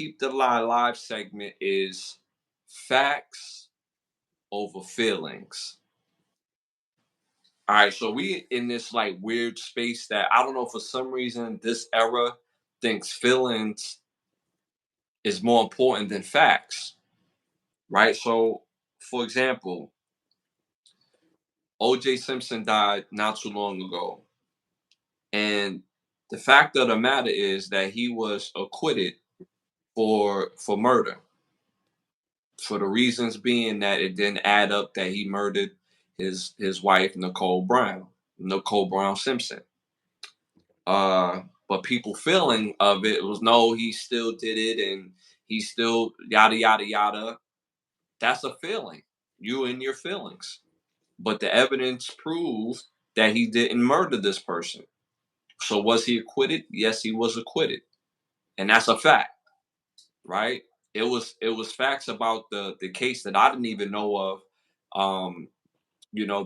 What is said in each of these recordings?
Keep the Lie live segment is facts over feelings. All right, so we in this like weird space that I don't know, for some reason this era thinks feelings is more important than facts, right? So, for example, O.J. Simpson died not too long ago, and the fact of the matter is that he was acquitted for murder, for the reasons being that it didn't add up that he murdered his wife Nicole Brown Simpson. But people feeling of it was no, he still did it, and he still yada yada yada. That's a feeling. You and your feelings. But the evidence proves that he didn't murder this person. So was he acquitted? Yes, he was acquitted. And that's a fact, right? It was facts about the case that I didn't even know of.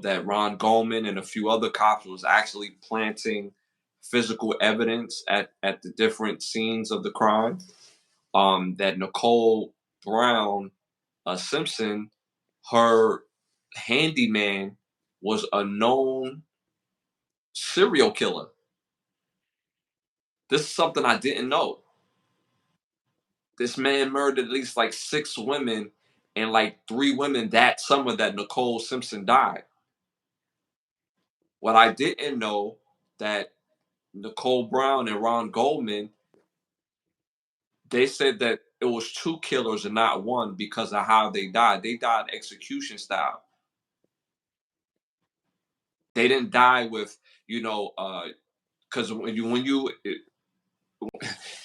That Ron Goldman and a few other cops was actually planting physical evidence at the different scenes of the crime. That Nicole Brown Simpson, her handyman, was a known serial killer. This is something I didn't know. This man murdered at least like 6 women, and like 3 women that summer that Nicole Simpson died. What I didn't know, that Nicole Brown and Ron Goldman, they said that it was 2 killers and not one because of how they died. They died execution style. They didn't die with, because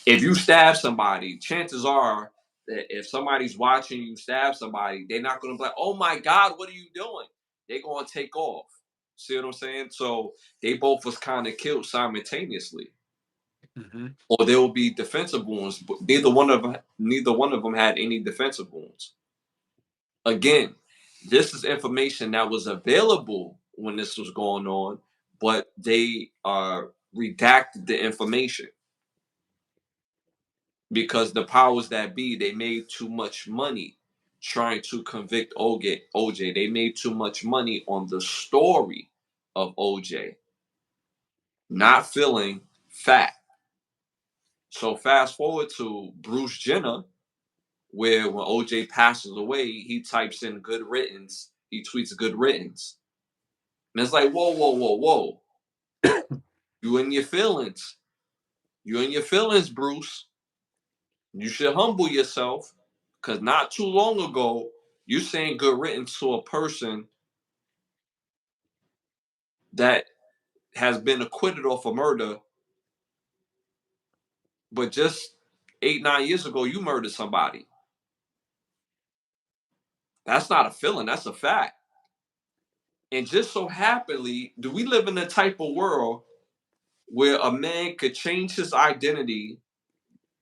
if you stab somebody, chances are that if somebody's watching you stab somebody, they're not going to be like, "Oh my God, what are you doing?" They're going to take off. See what I'm saying? So they both was kind of killed simultaneously. Mm-hmm. Or there will be defensive wounds, but neither one of them had any defensive wounds. Again, this is information that was available when this was going on, but they redacted the information because the powers that be, they made too much money trying to convict OJ. They made too much money on the story of OJ, not feeling fact. So fast forward to Bruce Jenner, where when OJ passes away, he types in good riddance. He tweets good riddance. And it's like, whoa, whoa, whoa, whoa. You in your feelings. You in your feelings, Bruce. You should humble yourself. Because not too long ago, you saying good riddance to a person that has been acquitted of a murder, but just 8-9 years ago, you murdered somebody. That's not a feeling, that's a fact. And just so happily, do we live in a type of world where a man could change his identity,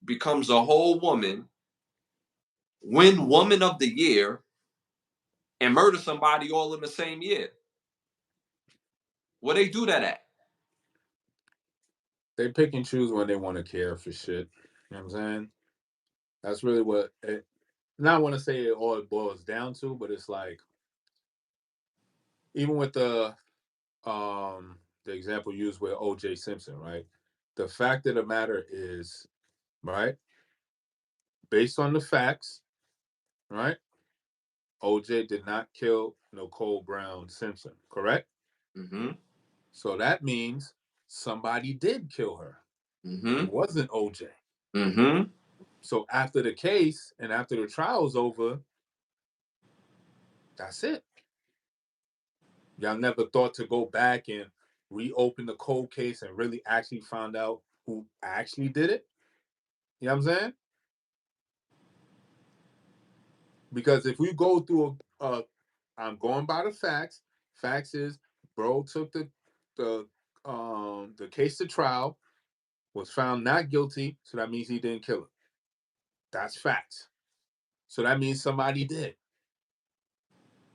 becomes a whole woman, win Woman of the Year, and murder somebody all in the same year? Where they do that at? They pick and choose when they want to care for shit. You know what I'm saying? That's really what it, not want to say it all boils down to, but it's like, even with the example used with O.J. Simpson, right? The fact of the matter is, right, based on the facts, right, O.J. did not kill Nicole Brown Simpson, correct? Mm-hmm. So that means somebody did kill her. Mm-hmm. It wasn't O.J. Mm-hmm. So after the case and after the trial's over, that's it. Y'all never thought to go back and reopen the cold case and really actually find out who actually did it? You know what I'm saying? Because if we go through I'm going by the facts. Facts is bro took the the case to trial, was found not guilty, so that means he didn't kill her. That's facts. So that means somebody did.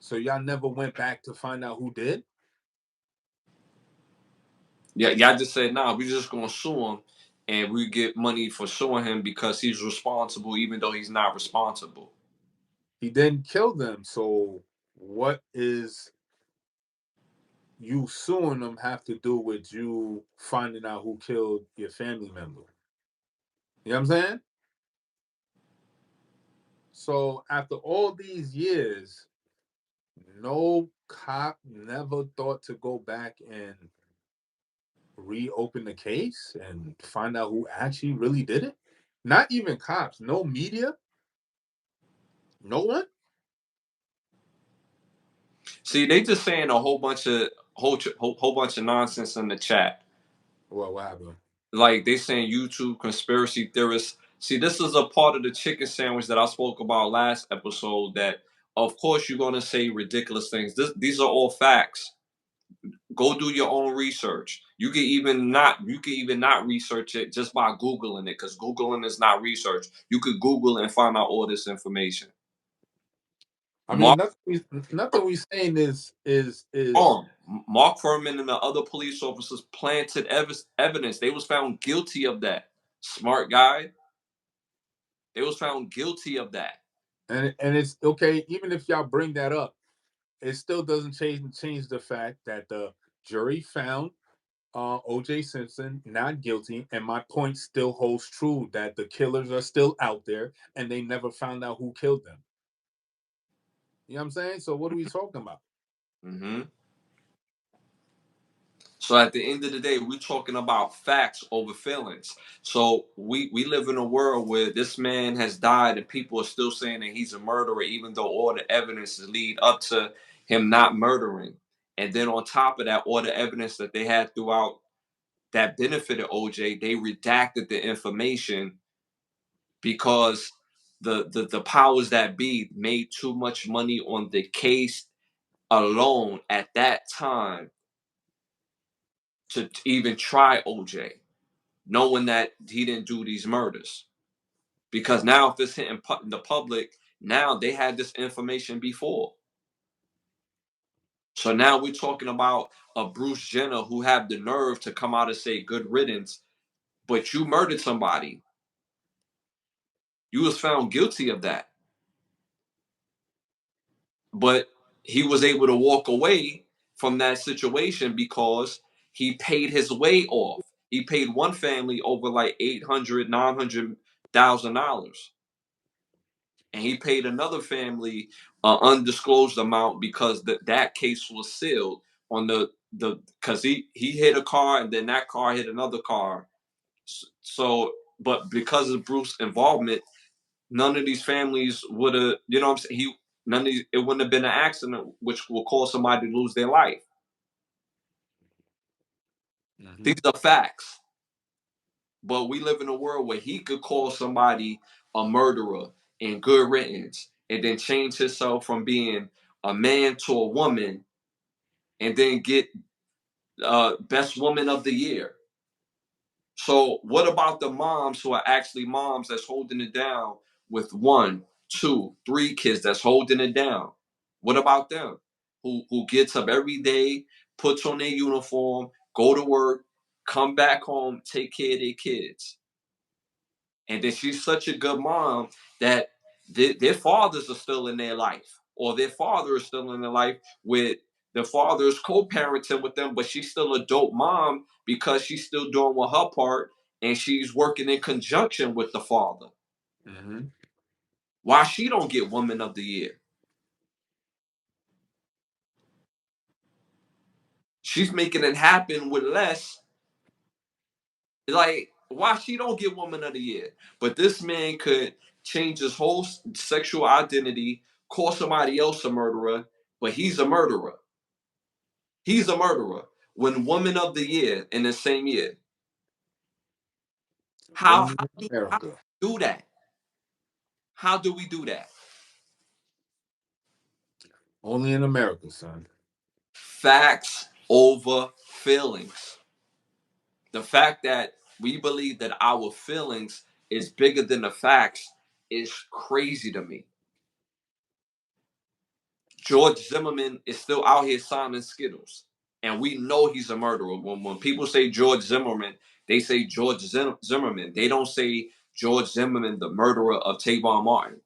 So y'all never went back to find out who did? Yeah, y'all just said, nah, we just gonna sue him and we get money for suing him because he's responsible, even though he's not responsible. He didn't kill them, so what is you suing them have to do with you finding out who killed your family member? You know what I'm saying? So after all these years, no cop never thought to go back and reopen the case and find out who actually really did it. Not even cops, no media, no one. See, they just saying a whole bunch of nonsense in the chat. Well, what happened? Like they saying YouTube conspiracy theorists. See, this is a part of the chicken sandwich that I spoke about last episode. That of course you're gonna say ridiculous things. These are all facts. Go do your own research. You can even not research it just by googling it, because googling is not research. You could Google and find out all this information. I mean, Mark nothing we saying is wrong. Mark Furman and the other police officers planted evidence. They was found guilty of that. Smart guy. They was found guilty of that. and it's okay. Even if y'all bring that up, it still doesn't change the fact that the jury found O.J. Simpson not guilty, and my point still holds true that the killers are still out there, and they never found out who killed them. You know what I'm saying? So what are we talking about? Mm-hmm. So at the end of the day, we're talking about facts over feelings. So we live in a world where this man has died and people are still saying that he's a murderer, even though all the evidence lead up to him not murdering. And then on top of that, all the evidence that they had throughout that benefited OJ, they redacted the information because the powers that be made too much money on the case alone at that time to even try OJ, knowing that he didn't do these murders. Because now, if it's hitting the public, now they had this information before. So now we're talking about a Bruce Jenner who had the nerve to come out and say good riddance, but you murdered somebody. You was found guilty of that. But he was able to walk away from that situation because he paid his way off. He paid one family over like 800, $900,000. And he paid another family an undisclosed amount because that case was sealed on the because he hit a car and then that car hit another car. So, but because of Bruce's involvement, none of these families would have, you know what I'm saying? None of these, it wouldn't have been an accident which will cause somebody to lose their life. Mm-hmm. These are facts. But we live in a world where he could call somebody a murderer in good riddance and then change himself from being a man to a woman and then get best woman of the year. So what about the moms who are actually moms that's holding it down with one, two, three kids that's holding it down? What about them? Who gets up every day, puts on their uniform, go to work, come back home, take care of their kids. And then she's such a good mom that their fathers are still in their life, or their father is still in their life with the father is co-parenting with them, but she's still a dope mom because she's still doing with her part and she's working in conjunction with the father. Mm-hmm. Why she don't get woman of the year? She's making it happen with less. Like, why she don't get woman of the year? But this man could change his whole sexual identity, call somebody else a murderer, but he's a murderer. He's a murderer. When woman of the year in the same year. How Only how in do how America. do we do that? How do we do that? Only in America, son. Facts over feelings. The fact that we believe that our feelings is bigger than the facts is crazy to me. George Zimmerman is still out here signing Skittles. And we know he's a murderer. When people say George Zimmerman, they say George Zimmerman. They don't say George Zimmerman, the murderer of Trayvon Martin.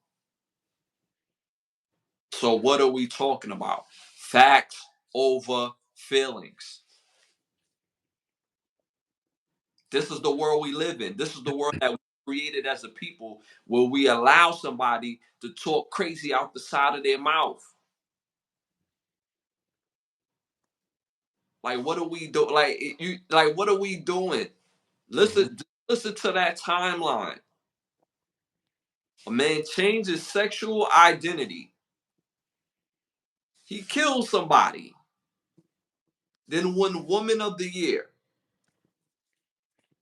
So what are we talking about? Facts over feelings. This is the world we live in. This is the world that we created as a people, where we allow somebody to talk crazy out the side of their mouth. Like, what are we doing? What are we doing? Listen to that timeline. A man changes sexual identity. He kills somebody. Then won Woman of the Year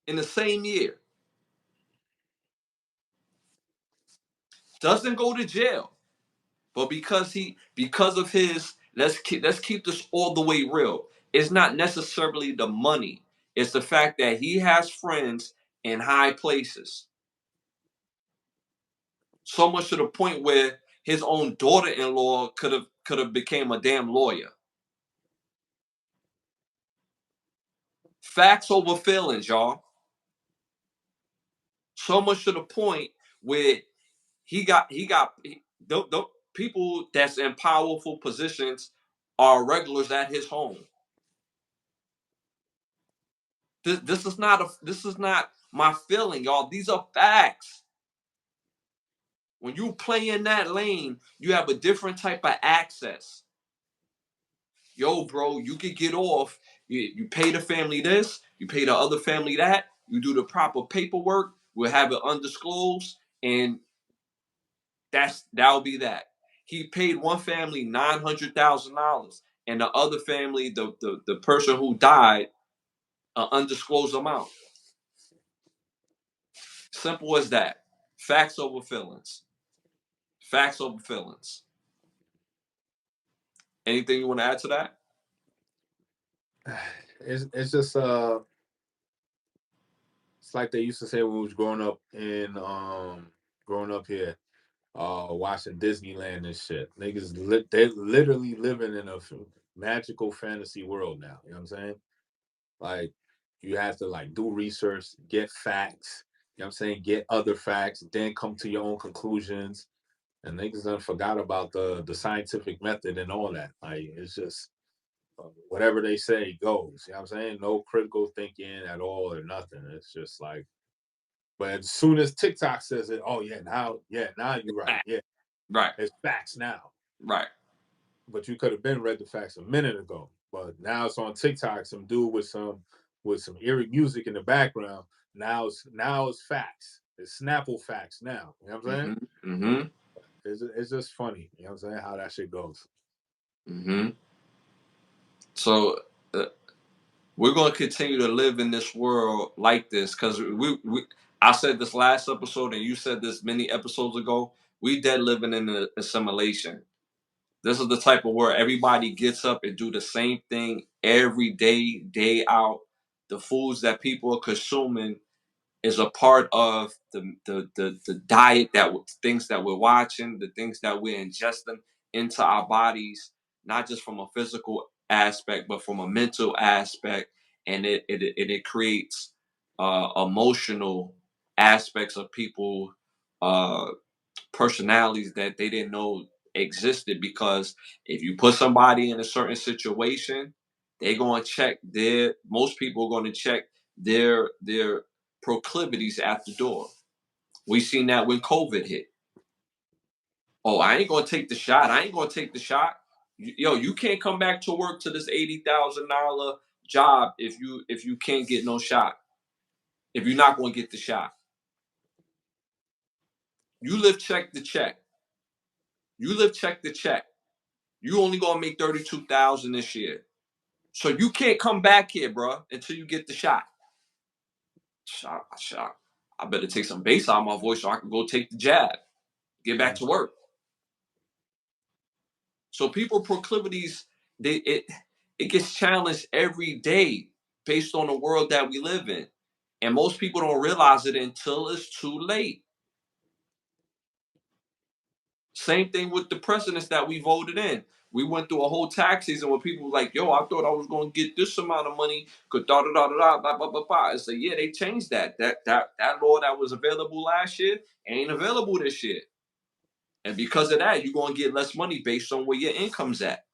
in the same year. Doesn't go to jail. But because of his, let's keep this all the way real. It's not necessarily the money. It's the fact that he has friends in high places. So much to the point where his own daughter-in-law could have became a damn lawyer. Facts over feelings, y'all. So much to the point where the people that's in powerful positions are regulars at his home. This is not my feeling, y'all. These are facts. When you play in that lane, you have a different type of access. Yo, bro, you could get off. You pay the family this, you pay the other family that, you do the proper paperwork, we'll have it undisclosed, and that'll be that. He paid one family $900,000, and the other family, the person who died, an undisclosed amount. Simple as that. Facts over feelings. Facts over feelings. Anything you want to add to that? It's just it's like they used to say when we was growing up here, watching Disneyland and shit. They're literally living in a magical fantasy world now. You know what I'm saying? Like, you have to like do research, get facts. You know what I'm saying? Get other facts, then come to your own conclusions. And niggas done forgot about the scientific method and all that. Like, it's just whatever they say goes. You know what I'm saying? No critical thinking at all or nothing. It's just like, but as soon as TikTok says it, oh now you're right. Yeah, Right. it's facts now. Right. But you could have been read the facts a minute ago. But now it's on TikTok, some dude with some eerie music in the background. Now it's facts. It's Snapple facts now. You know what I'm saying? Mm-hmm. Mm-hmm. It's just funny. You know what I'm saying? How that shit goes. Mm-hmm. So we're going to continue to live in this world like this because I said this last episode and you said this many episodes ago. We dead living in an assimilation. This is the type of world everybody gets up and do the same thing every day, day out. The foods that people are consuming is a part of the diet things that we're watching, the things that we're ingesting into our bodies, not just from a physical aspect, but from a mental aspect, and it creates emotional aspects of people, uh, personalities that they didn't know existed. Because if you put somebody in a certain situation, they're going to check most people are going to check their proclivities at the door. We seen that when COVID hit. Oh, I ain't gonna take the shot. I ain't gonna take the shot. Yo, you can't come back to work to this $80,000 job if you can't get no shot. If you're not gonna get the shot, you live check to check. You live check to check. You only gonna make 32,000 this year, so you can't come back here, bro, until you get the shot. Shot. I better take some bass out of my voice so I can go take the jab, get back to work. So people proclivities, it gets challenged every day based on the world that we live in. And most people don't realize it until it's too late. Same thing with the presidents that we voted in. We went through a whole tax season where people were like, yo, I thought I was going to get this amount of money. Could da da da da da blah blah blah blah. It's like, yeah, they changed that. That law that was available last year ain't available this year. And because of that, you're going to get less money based on where your income's at.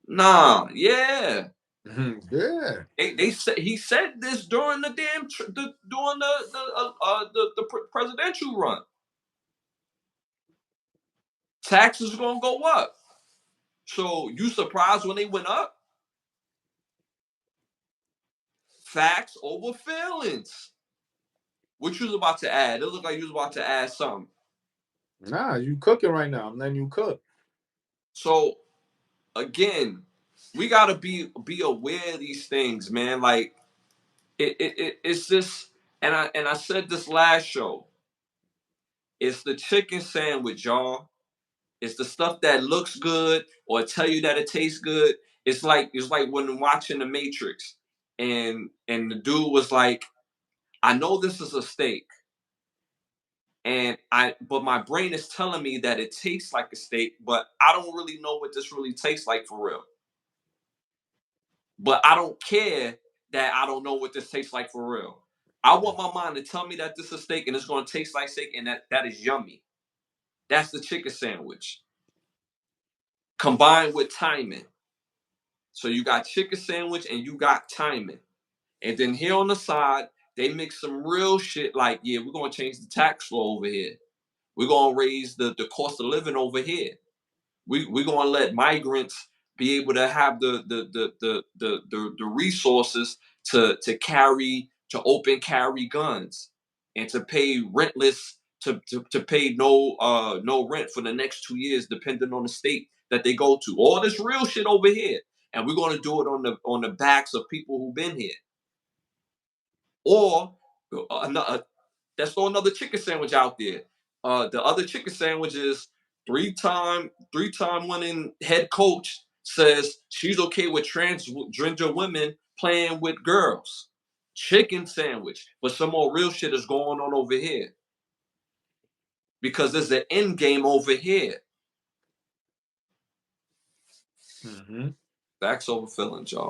Nah, yeah. Yeah. They said he said this during the damn during the presidential run. Taxes are gonna go up. So you surprised when they went up? Facts over feelings. What you was about to add? It looked like you was about to add something. Nah, you cooking right now. I'm letting you cook. So again, we gotta be aware of these things, man. Like it's just, and I said this last show. It's the chicken sandwich, y'all. It's the stuff that looks good or tell you that it tastes good. It's like when watching The Matrix, and the dude was like, I know this is a steak, but my brain is telling me that it tastes like a steak, but I don't really know what this really tastes like for real. But I don't care that I don't know what this tastes like for real. I want my mind to tell me that this is a steak and it's going to taste like steak and that is yummy. That's the chicken sandwich combined with timing. So you got chicken sandwich and you got timing. And then here on the side, they mix some real shit like, yeah, we're gonna change the tax law over here. We're gonna raise the cost of living over here. We're gonna let migrants be able to have the resources to open carry guns and to pay rentless to pay no rent for the next 2 years, depending on the state that they go to. All this real shit over here, and we're gonna do it on the backs of people who've been here. Or another, let's throw another chicken sandwich out there. The other chicken sandwich is three-time winning head coach says she's okay with transgender women playing with girls. Chicken sandwich, but some more real shit is going on over here because there's an end game over here. Mm-hmm. Facts over feelings, y'all.